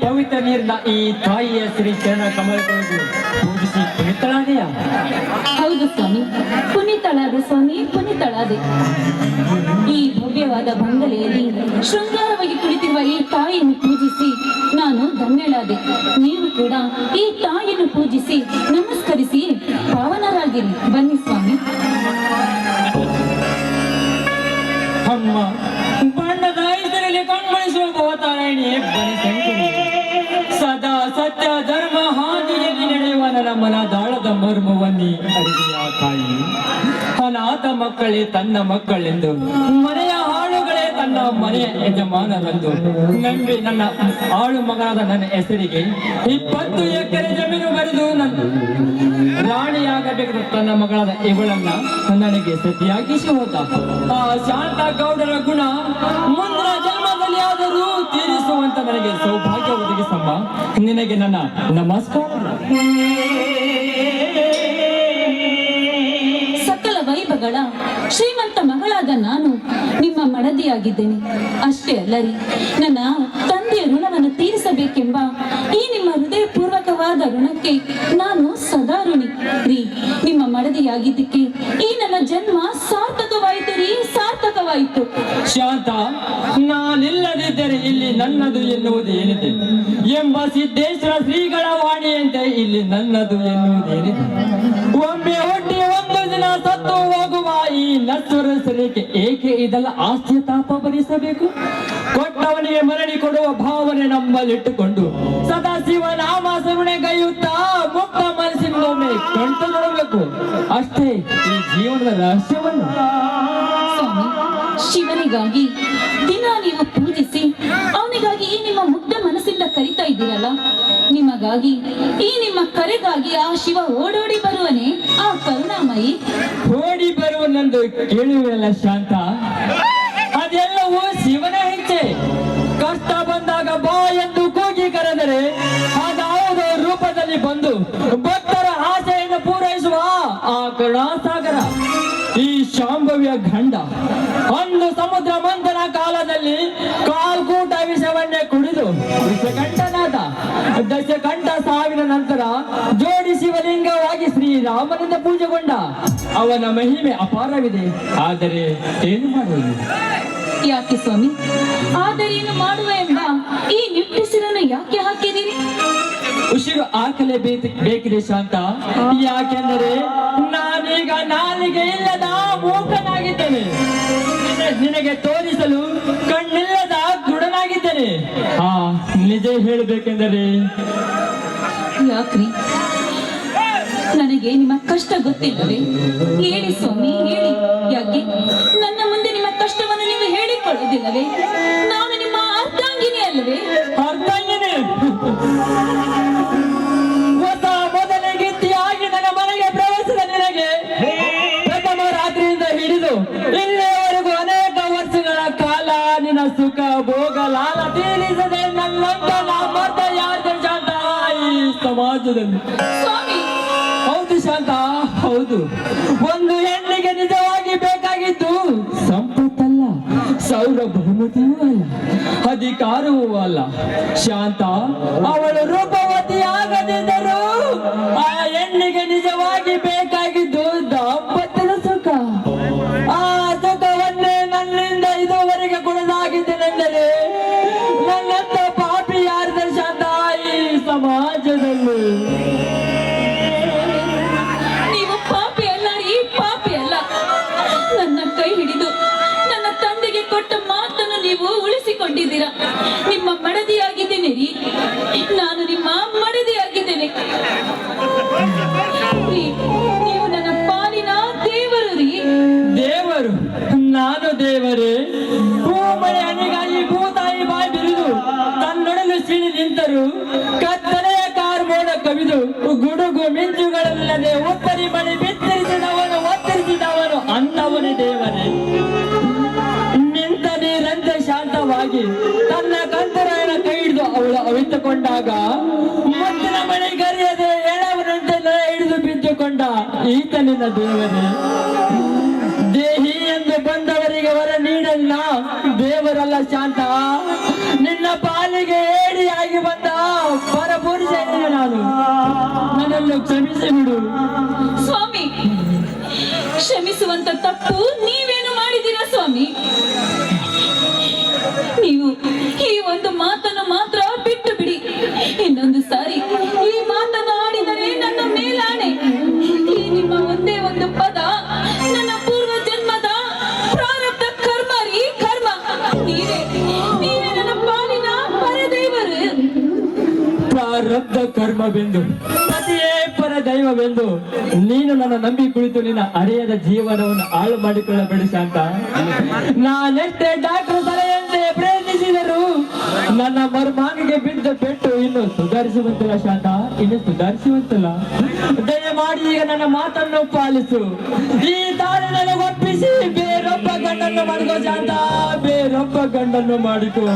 ಪವಿತ್ರ ನೀರಿನ ಈ ತಾಯಿಯ ಶ್ರೀ ಚರಣ ಕಮಲಗಳನ್ನು ಪೂಜಿಸಿ ಪುನೀತಳಾದೆಯ? ಹೌದು ಸ್ವಾಮಿ, ಪುನೀತಳಾದೆ ಸ್ವಾಮಿ, ಪುನೀತಳಾದೆ. ಈ ಭವ್ಯವಾದ ಬಂಗಲೆಯಲ್ಲಿ ಶೃಂಗಾರವಾಗಿ ಕುಳಿತಿರುವ ಈ ತಾಯಿಯನ್ನು ಪೂಜಿಸಿ ನಾನು ಧನ್ಯಳಾದೆ. ನೀವು ಕೂಡ ಈ ತಾಯಿಯನ್ನು ಪೂಜಿಸಿ ನಮಸ್ಕರಿಸಿ ಪಾವನರಾಗಿರಿ. ಬನ್ನಿ ಸ್ವಾಮಿ. ಅಮ್ಮ ಬಣ್ಣದ ಇದರಲ್ಲಿ ಕಣ್ಮಣಿಸುವ ಭವತಾರಾಯಣಿ ಬನಿ ಸಂಕುಲಿ ಸದಾ ಸತ್ಯ ಧರ್ಮ ಹಾದಿಯಲ್ಲಿ ನಡೆಯುವ ನನ್ನ ಮನದಾಳದ ಮರ್ಮವನ್ನಿ ಅರಿವೆಯ ತಾಯಿ. ಅನಾಥ ಮಕ್ಕಳೇ ತನ್ನ ಮಕ್ಕಳೆಂದು, ಮನೆಯ ಹಾಳುಗಳೇ ತನ್ನ ಮನೆಯ ಯಜಮಾನರೆಂದು ನಂಬಿ ನನ್ನ ಆಳು ಮಗನಾದ ನನ್ನ ಹೆಸರಿಗೆ 20 ಎಕರೆ ಜಮೀನು ಬರೆದು ರಾಣಿಯಾಗಬೇಕು ತನ್ನ ಮಗಳಾದ ಇವಳನ್ನ ನನಗೆ ಸತಿಯಾಗಿಸಿ ಹೋದ ಆ ಶಾಂತ ಗೌಡರ ಗುಣ ಮುಂದಿನ ಜನ್ಮದಲ್ಲಿ ಆದರೂ ತೀರಿಸುವಂತ ನನಗೆ ಸೌಭಾಗ್ಯ ಒದಗಿಸಮ್ಮ. ನಿನಗೆ ನನ್ನ ನಮಸ್ಕಾರ. ಸಕಲ ವೈಭವಗಳ ಶ್ರೀಮಂತ ಮಗಳಾದ ನಾನು ನಿಮ್ಮ ಮಡದಿಯಾಗಿದ್ದೇನೆ. ಅಷ್ಟೇ ಅಲ್ಲರಿ, ನನ್ನ ತಂದೆಯ ಋಣವನ್ನು ತೀರಿಸಬೇಕೆಂಬ ಈ ನಿಮ್ಮ ಹೃದಯಪೂರ್ವಕವಾದ ಋಣಕ್ಕೆ ನಾನು ಸದಾ ಋಣಿ ರೀ. ನಿಮ್ಮ ಮಡದಿಯಾಗಿದ್ದಕ್ಕೆ ಈ ನನ್ನ ಜನ್ಮ ಸಾರ್ಥಕವಾಯಿತು ರೀ, ಸಾರ್ಥಕವಾಯಿತು. ಶಾಂತ, ನಾನಿಲ್ಲದಿದ್ದರೆ ಇಲ್ಲಿ ನನ್ನದು ಎನ್ನುವುದು ಏನಿದೆ ಎಂಬ ಸಿದ್ದೇಶ್ವರ ಶ್ರೀಗಳ ವಾಣಿಯಂತೆ ಇಲ್ಲಿ ನನ್ನದು ಎನ್ನುವುದೇನಿದೆ. ಒಮ್ಮೆ ಹುಟ್ಟಿ ಒಂದು ದಿನ ಸತ್ತು ಹೋಗುವ ಈ ನಶ್ವರ ಶರೀರಕ್ಕೆ ಏಕೆ ಇದೆಲ್ಲ ಆಸ್ತಿಯ ತಾಪ ಭರಿಸಬೇಕು? ಕೊಟ್ಟವನಿಗೆ ಮರಳಿ ಕೊಡುವ ಭಾವನೆ ನಮ್ಮಲ್ಲಿಟ್ಟುಕೊಂಡು ಸದಾ ಶಿವ ನಾಮ ಸ್ಮರಣೆಗೈಯುತ್ತಾ ಮುಕ್ತ ಮನಸ್ಸಿನೊಮ್ಮೆ ಕಂಡು ನೋಡಬೇಕು. ಅಷ್ಟೇ ಈ ಜೀವನದ ರಹಸ್ಯವನ್ನು. ಸ್ವಾಮಿ, ಶಿವನಿಗಾಗಿ ದಿನ ನೀವು ಪೂಜಿಸಿ ಅವನಿಗಾಗಿ ಈ ನಿಮ್ಮ ಮುಗ್ಧ ಮನಸ್ಸಿಂದ ಕರಿತಾ ಇದ್ದೀರಲ್ಲ, ನಿಮಗಾಗಿ ಈ ನಿಮ್ಮ ಕರೆಗಾಗಿ ಆ ಶಿವ ಓಡೋಡಿ ಬರುವನೇ ಆ ಕರುಣಾಮಯಿ? ಓಡಿ ಬರುವನೆಂದು ಕೇಳುವಲ್ಲ ಶಾಂತ, ಅದೆಲ್ಲವೂ ಶಿವನ ಹೆಜ್ಜೆ. ಕಷ್ಟ ಬಂದಾಗ ಬಾ ಎಂದು ಕೂಗಿ ಕರೆದರೆ ಅದಾವುದೋ ರೂಪದಲ್ಲಿ ಬಂದು ಭಕ್ತರ ಆಸೆಯನ್ನು ಪೂರೈಸುವ ಆ ಕರುಣಾಸಾಗರ ಈ ಶಾಂಭವ್ಯ ಗಂಡ. ಒಂದು ಸಮುದ್ರ ಮಂಥನ ಕಾಲದಲ್ಲಿ ಕಾಲ್ಕೂಟ ವಿಷವನ್ನೇ ಕುಡಿದು ವಿಷಕಂಠನಾದ. ದಶಕಂಠ ಸಾವಿನ ನಂತರ ಜೋಡಿ ಶಿವಲಿಂಗವಾಗಿ ಶ್ರೀರಾಮನಿಂದ ಪೂಜೆಗೊಂಡ. ಅವನ ಮಹಿಮೆ ಅಪಾರವಿದೆ. ಆದರೆ ಏನು ಮಾಡುವುದು? ಯಾಕೆ ಸ್ವಾಮಿ, ಆದರೇನು ಮಾಡುವ ಎಂಬ ಈ ನಿಟ್ಟುಸಿರನ್ನು ಯಾಕೆ ಹಾಕಿದ್ದೀರಿ? ಉಸಿರು ಹಾಕಲೇ ಬೇಕಿದೆ ಶಾಂತ. ಯಾಕೆಂದರೆ ನಾನೀಗ ನಾಲಿಗೆ ಇಲ್ಲದ ಮೂಕನಾಗಿದ್ದೇನೆ. ನಿನಗೆ ತೋರಿಸಲು ಕಣ್ಣಿಲ್ಲದ ಗುಡನಾಗಿದ್ದೇನೆ. ನಿಜ ಹೇಳಬೇಕೆಂದರೆ ಯಾಕ್ರಿ, ನನಗೆ ನಿಮ್ಮ ಕಷ್ಟ ಗೊತ್ತಿಲ್ಲವೇ? ಹೇಳಿ ಸ್ವಾಮಿ, ಹೇಳಿ. ಯಾಕೆ ನನ್ನ ಮುಂದೆ ನಿಮ್ಮ ಕಷ್ಟವನ್ನು ನೀವು ಹೇಳಿಕೊಳ್ಳುವುದಿಲ್ಲವೇ? ನಾನು ನಿಮ್ಮ ಅರ್ಧಾಂಗಿನಿ ಅಲ್ಲವೇ? ಅರ್ಧಾಂಗಿನಿ? ಹೊಸ ಮೊದಲ ಗೀತಿಯಾಗಿ ನನ್ನ ಮನೆಗೆ ಪ್ರವೇಶಿಸಿದ ನಿನಗೆ ಪ್ರಥಮ ರಾತ್ರಿಯಿಂದ ಹಿಡಿದು ಇಲ್ಲಿಯವರೆಗೂ ಅನೇಕ ವರ್ಷಗಳ ಕಾಲ ನಿನ್ನ ಸುಖ ಭೋಗ ಲಾಲ ತೀರಿಸದೆ ನನ್ನಂತ ನಾಮರ್ಥ ಯಾರು ಶಾಂತ ಈ ಸಮಾಜದಲ್ಲಿ? ಸ್ವಾಮಿ, ಹೌದು ಶಾಂತ, ಹೌದು. ಒಂದು ಹೆಣ್ಣಿಗೆ ನಿಜವಾಗಿ ಬೇಕಾಗಿದ್ದು ಸಂಪತ್ತಲ್ಲ, ಸೌರಭೌಮತಿಯೂ ಅಲ್ಲ, ಅಧಿಕಾರವೂ ಅಲ್ಲ ಶಾಂತ. ಅವಳು ರೂಪವತಿ ಆಗದಿದ್ದರೂ ಆ ಹೆಣ್ಣಿಗೆ ನಿಜವಾಗಿ ಬೇಕಾಗಿದ್ದು ದಾಂಪತ್ಯದ ಸುಖ. ಆ ಸುಖವನ್ನೇ ನನ್ನಿಂದ ಇದುವರೆಗೆ ಕೊಡಲಾಗಿದ್ದೇನೆಂದರೆ ನನ್ನಂತ ಪಾಪಿ ಯಾರಿದೆ ಶಾಂತ ಈ ಸಮಾಜದಲ್ಲಿ? ನೀವು ಪಾಪಿ ಅಲ್ಲ ರೀ, ಪಾಪಿ ಅಲ್ಲ. ನನ್ನ ಕೈ ಹಿಡಿದು ನನ್ನ ತಂದೆಗೆ ಕೊಟ್ಟ ಮಾತನ್ನು ನೀವು ಉಳಿಸಿಕೊಂಡಿದ್ದೀರಾ. ನಿಮ್ಮ ಮಡದಿಯಾಗಿದ್ದೇನೆ ರೀ, ನಾನು ನಿಮ್ಮ ಮಡದಿಯಾಗಿದ್ದೇನೆ ರೀ. ನೀವು ನನ್ನ ಪಾಲಿನ ದೇವರು ರೀ. ದೇವರು? ನಾನು ದೇವರೇ? ಭೂಮನೆ ಹನಿಗಾಗಿ ಭೂತಾಯಿ ಬಾಯಿ ಬಿರಿದು ತನ್ನೊಡಲು ಸಿಳಿ ನಿಂತರು ಕತ್ತಲೆಯ ಕಾರ್ಮೋಡ ಕವಿದು ಗುಡುಗು ಮಿಂಚುಗಳಲ್ಲದೆ ಉತ್ತರಿ ಮಳೆ ಬಿತ್ತರಿಸಿದವನು ಒತ್ತರಿಸಿದವನು ಅಂತವನೇ ದೇವರೇ. ನಿಂತ ನೀರಂತೆ ಶಾಂತವಾಗಿ ತನ್ನ ಕಂತರಾಯನ ಕೈ ಹಿಡಿದು ಅವಳು ಅವಿತುಕೊಂಡಾಗ ಮುತ್ತಿನ ಮಳೆ ಗರಿಯದೆ ಎಳವನಂತೆ ಹಿಡಿದು ಬಿದ್ದುಕೊಂಡ ಈತನಿನ ದೇವರೇ. ದೇಹಿ ಎಂದು ಬಂದವರಿಗೆ ವರ ನೀಡಲ್ಲ ದೇವರಲ್ಲ ಶಾಂತ. ನಿನ್ನ ಪಾಲಿಗೆ ಏಡಿಯಾಗಿ ಬಂದ ಪರಪುರುಷ ನಾನು, ನನ್ನನ್ನು ಕ್ಷಮಿಸಿ ಬಿಡು. ಸ್ವಾಮಿ, ಕ್ಷಮಿಸುವಂತ ತಪ್ಪು ನೀವೇನು ಮಾಡಿದ್ದೀರಾ ಸ್ವಾಮಿ? ನೀವು ಈ ಒಂದು ಮಾತನ್ನು ಮಾತ್ರ ಬಿಟ್ಟು ಬಿಡಿ. ಇನ್ನೊಂದು ಸಾರಿ ಈ ಮಾತನ್ನು ಆಡಿದರೆ ನನ್ನ ಮೇಲಾಣೆ, ಈ ನಿಮ್ಮ ಒಂದೇ ಒಂದು ಪದ ನನ್ನ ಪೂರ್ವ ಜನ್ಮದ ಪ್ರಾರಬ್ಧ ಕರ್ಮ ರೀ ಕರ್ಮ. ನೀವೇ ನೀವೇ ನನ್ನ ಪಾಲಿನ ಪರದೇವರು. ಪ್ರಾರಬ್ಧ ಕರ್ಮವೆಂದು ಪತಿಯೇ ಪರ ದೈವವೆಂದು ನೀನು ನನ್ನ ನಂಬಿ ಕುಳಿತು ನಿನ್ನ ಅರಿಯದ ಜೀವನವನ್ನು ಹಾಳು ಮಾಡಿಕೊಳ್ಳಬೇಡಿ ಶಾಂತ. ನಾನೆಷ್ಟೇ ಡಾಕ್ಟರ್ ಸಲಹೆಯಂತೆ ಪ್ರಯತ್ನಿಸಿದರು ನನ್ನ ಮರ್ಮಾನಿಗೆ ಬಿದ್ದ ಪೆಟ್ಟು ಇನ್ನು ಸುಧಾರಿಸುವಂತಿಲ್ಲ ಶಾಂತ, ಇನ್ನು ಸುಧಾರಿಸುವಂತಿಲ್ಲ. ದಯಮಾಡಿ ಈಗ ನನ್ನ ಮಾತನ್ನು ಪಾಲಿಸು. ಈ ತಾಳಿ ನನಗೊಪ್ಪಿಸಿ ಬೇರೊಬ್ಬ ಗಂಡನ್ನು ಮಾಡಿಕೋ ಶಾಂತ, ಬೇರೊಬ್ಬ ಗಂಡನ್ನು ಮಾಡಿಕೋ.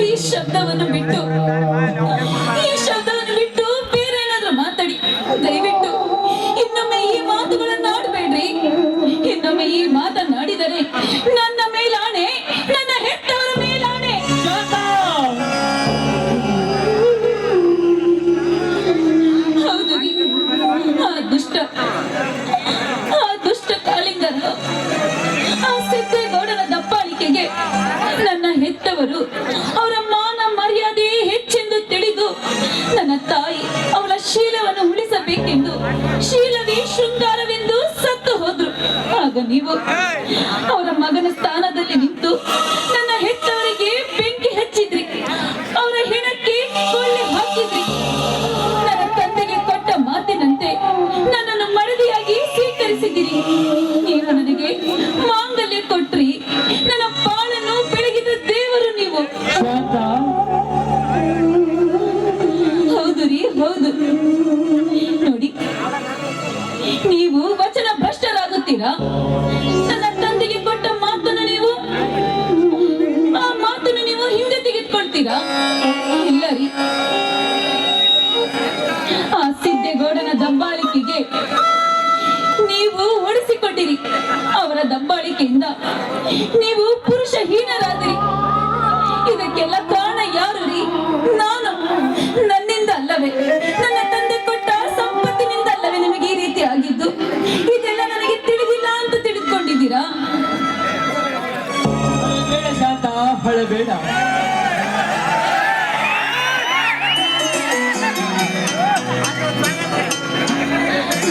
ಈ ಶಬ್ದವನ್ನು ಬಿಟ್ಟು ಬೇರೆ ಏನಾದ್ರೂ ಮಾತಾಡಿ. ದಯವಿಟ್ಟು ಇನ್ನೊಮ್ಮೆ ಈ ಮಾತುಗಳನ್ನು ಆಡಬೇಡ್ರಿ. ಇನ್ನೊಮ್ಮೆ ಈ ಮಾತನ್ನಾಡಿದರೆ ನನ್ನ ಮೇಲಾಣೆ, ನನ್ನ ಹೆತ್ತವರ ಮೇಲಾಣೆ. ಹೌದು ರೀ, ಆ ದುಷ್ಟ ಕಾಳಿಂಗರ, ಆ ಸಿದ್ದೇಗೌಡನ ದಬ್ಬಾಳಿಕೆಗೆ ನನ್ನ ಹೆತ್ತವರು ಅವರ ಮಾನ ಮರ್ಯಾದೆ ಹೆಚ್ಚೆಂದು ತಿಳಿದು ನನ್ನ ತಾಯಿ ಅವಳ ಶೀಲವನ್ನು ಉಳಿಸಬೇಕೆಂದು, ಶೀಲವೇ ಶೃಂಗಾರವೆಂದು ಸತ್ತು ಹೋದ್ರು. ಆಗ ನೀವು ಅವರ ಮಗನ ಸ್ಥಾನದಲ್ಲಿ ನಿಂತು ನನ್ನ ಹೆತ್ತವರಿಗೆ ಬೆಂಕಿ ಹಚ್ಚಿದ್ರಿ, ಅವರ ಹೆಣಕ್ಕೆ ಕೊಳ್ಳೆ ಹಾಕಿದ್ರಿ. ನನ್ನ ತಂದೆಗೆ ಕೊಟ್ಟ ಮಾತಿನಂತೆ ನನ್ನನ್ನು ಮಡದಿಯಾಗಿ ಸ್ವೀಕರಿಸಿದಿರಿ. ನೀವು ನನಗೆ ಮಾಂಗಲ್ಯ ಕೊಟ್ರಿ, ನನ್ನ ಬಾಳನ್ನು ಬೆಳಗಿದ ದೇವರು ನೀವು. ಹೌದು ರೀ, ಹೌದು. ನೋಡಿ, ನೀವು ವಚನ ಭ್ರಷ್ಟರಾಗುತ್ತೀರಾ. ನನ್ನ ತಂದೆಗೆ ಕೊಟ್ಟ ಮಾತನ್ನು ನೀವು ಹಿಂದೆ ತೆಗೆದುಕೊಳ್ತೀರಾ? ಇಲ್ಲ ರೀ. ಆ ಸಿದ್ದೇಗೌಡನ ದಬ್ಬಾಳಿಕೆಗೆ ನೀವು ಒಡಿಸಿಕೊಂಡಿರಿ. ಅವರ ದಬ್ಬಾಳಿಕೆಯಿಂದ ನೀವು ಪುರುಷಹೀನರಾದಿರಿ. ಇದಕ್ಕೆಲ್ಲ ಕಾರಣ ಯಾರು ರೀ? ನಾನು. ನನ್ನಿಂದ ಅಲ್ಲವೇ? ನನ್ನ ತಂದೆ ಕೊಟ್ಟ ಸಂಪತ್ತಿನಿಂದ ಅಲ್ಲವೇ ನಿಮಗೆ ಈ ರೀತಿ ಆಗಿದ್ದು? ಇದೆಲ್ಲ ನನಗೆ ತಿಳಿದಿಲ್ಲ ಅಂತ ತಿಳಿದುಕೊಂಡಿದ್ದೀರಾ? ಬೇಡ ಶಾಂತ, ಹೊಳಬೇಡ.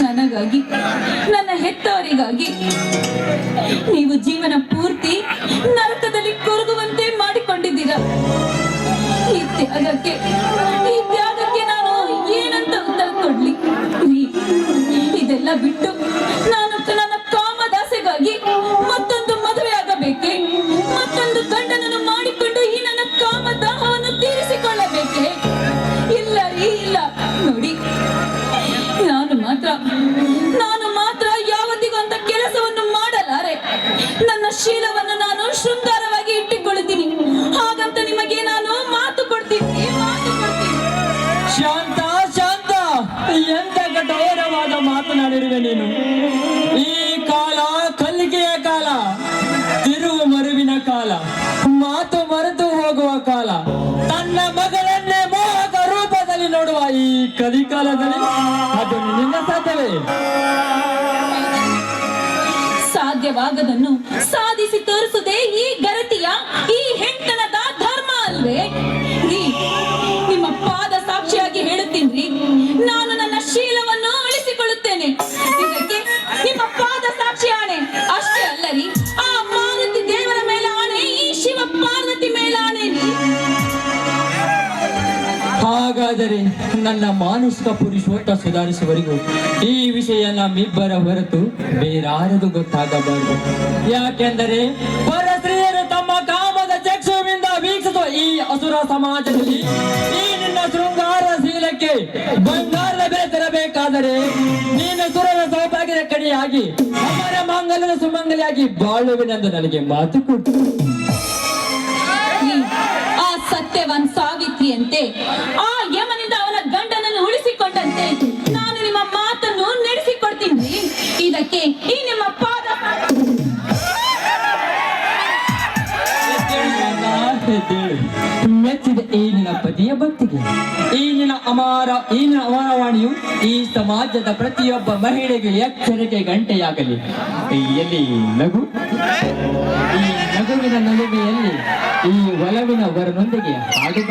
ನನಗಾಗಿ, ನನ್ನ ಹೆತ್ತವರಿಗಾಗಿ ನೀವು ಜೀವನ ಪೂರ್ತಿ ನರಕದಲ್ಲಿ ಕೊರಗುವಂತೆ ಮಾಡಿಕೊಂಡಿದ್ದೀರಾ. ಈ ತ್ಯಾಗಕ್ಕೆ ನಾನು ಏನಂತ ಉತ್ತರ ಕೊಡ್ಲಿ? ಇದೆಲ್ಲ ಬಿಟ್ಟು ನಾನು ನನ್ನ ಕಾಮದಾಸೆಗಾಗಿ ಮತ್ತೊಂದು ಮದುವೆ ಆಗಬೇಕೆ? ಮತ್ತೊಂದು ಗಂಡನನ್ನು ಮಾಡಿಕೊಂಡು ಈ ನನ್ನ ಕಾಮದಾಹವನ್ನು ತೀರಿಸಿಕೊಳ್ಳಬೇಕೆ? ಇಲ್ಲ ರೀ, ಇಲ್ಲ. ನೋಡಿ, ನಾನು ಮಾತ್ರ ಯಾವತ್ತಿಗೂ ಅಂತ ಕೆಲಸವನ್ನು ಮಾಡಲಾರೆ. ನನ್ನ ಶೀಲವನ್ನು ನಾನು ಶೃಂಗಾರವಾಗಿ ಇಟ್ಟುಕೊಳ್ಳುತ್ತೀನಿ. ಹಾಗಂತ ನಿಮಗೆ ನಾನು ಮಾತು ಕೊಡ್ತೀನಿ. ಶಾಂತ, ಶಾಂತ, ಎಂತ ಕಠೋರವಾದ ಮಾತನಾಡಿರುವೆ ನೀನು. ಈ ಕಾಲ ಕಲಿಕೆಯ ಕಾಲ, ತಿರುವು ಮರುವಿನ ಕಾಲ, ಮಾತು ಮರೆತು ಹೋಗುವ ಕಾಲ, ತನ್ನ ಮಗಳನ್ನೇ ಮೋಹಕ ರೂಪದಲ್ಲಿ ನೋಡುವ ಈ ಕಲಿಕಾಲದಲ್ಲಿ ಅದು ನಿನ್ನ ಸಾಧ್ಯವೇ? ಸಾಧ್ಯವಾಗದನ್ನು ಸಾಧಿಸಿ ತೋರಿಸುವುದೇ ಈ ಗರತಿಯ, ಈ ಹೆಣ್ತನದ ಧರ್ಮ ಅಲ್ವೇ? ನಿಮ್ಮ ಪಾದ ಸಾಕ್ಷಿಯಾಗಿ ಹೇಳುತ್ತೀನಿ, ನಾನು ನನ್ನ ಶೀಲವನ್ನು ಉಳಿಸಿಕೊಳ್ಳುತ್ತೇನೆ. ಇದಕ್ಕೆ ನಿಮ್ಮ ಪಾದ ಸಾಕ್ಷಿ ಆಣೆ. ಅಷ್ಟೇ ಅಲ್ಲರಿ, ಆ ಮಾರುತಿ ದೇವರ ಮೇಲೆ ಆಣೆ, ಈ ಶಿವ ಪಾರ್ವತಿ ಮೇಲೆ ಆಣೆ. ಹಾಗಾದರೆ ನನ್ನ ಮಾನಸಿಕ ಪುರುಷೋತ್ತ ಸುಧಾರಿಸುವವರೆಗೂ ಈ ವಿಷಯ ನಮ್ಮಿಬ್ಬರ ಹೊರತು ಬೇರಾರದು ಗೊತ್ತಾಗಬಾರದು. ಯಾಕೆಂದರೆ ಪರಸ್ತ್ರೀಯರು ತಮ್ಮ ಕಾಮದ ಚಕ್ಷುವಿನಿಂದ ವೀಕ್ಷಿಸುವ ಈ ಅಸುರ ಸಮಾಜದಲ್ಲಿ ಈ ನಿನ್ನ ಶೃಂಗಾರ ಶೀಲಕ್ಕೆ ಬಂಗಾರದ ಬೆಲೆ ತೆರಬೇಕಾದರೆ ನೀನು ಸುರರ ಸೌಭಾಗ್ಯದ ಕಡೆಯಾಗಿ ಅವರ ಮಾಂಗಲ್ಯದ ಸುಮಂಗಲಿಯಾಗಿ ಬಾಳುವೆನೆಂದು ನನಗೆ ಮಾತು ಕೊಟ್ಟು ಆ ಸತ್ಯವಾನ್ ಸಾವಿತ್ರಿಯಂತೆ, ಆ ಯಮನಿಂದ ಅವನ ಗಂಡನನ್ನು ಉಳಿಸಿಕೊಂಡಂತೆ ನಾನು ನಿಮ್ಮ ಮಾತನ್ನು ನಡೆಸಿಕೊಡ್ತೀನಿ. ಇದಕ್ಕೆ ಈ ನಿಮ್ಮ ಪಾದ ಮೆಚ್ಚಿದ ಈ ನಿನ್ನ ಪತಿಯ ಭಕ್ತಿಗೆ ಈ ನಿನ್ನ ಅಮರವಾಣಿಯು ಈ ಸಮಾಜದ ಪ್ರತಿಯೊಬ್ಬ ಮಹಿಳೆಗೆ ಎಚ್ಚರಿಕೆ ಗಂಟೆಯಾಗಲಿ. ಎಲ್ಲಿ ನಗು, ಈ ನಗುವಿನ ನಲುಮೆಯಲ್ಲಿ ಈ ಒಲವಿನ ವರನೊಂದಿಗೆ ಹಾಡುವ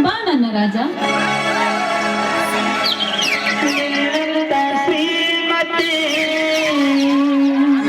ಬಾ ನನ್ನ ರಾಜ.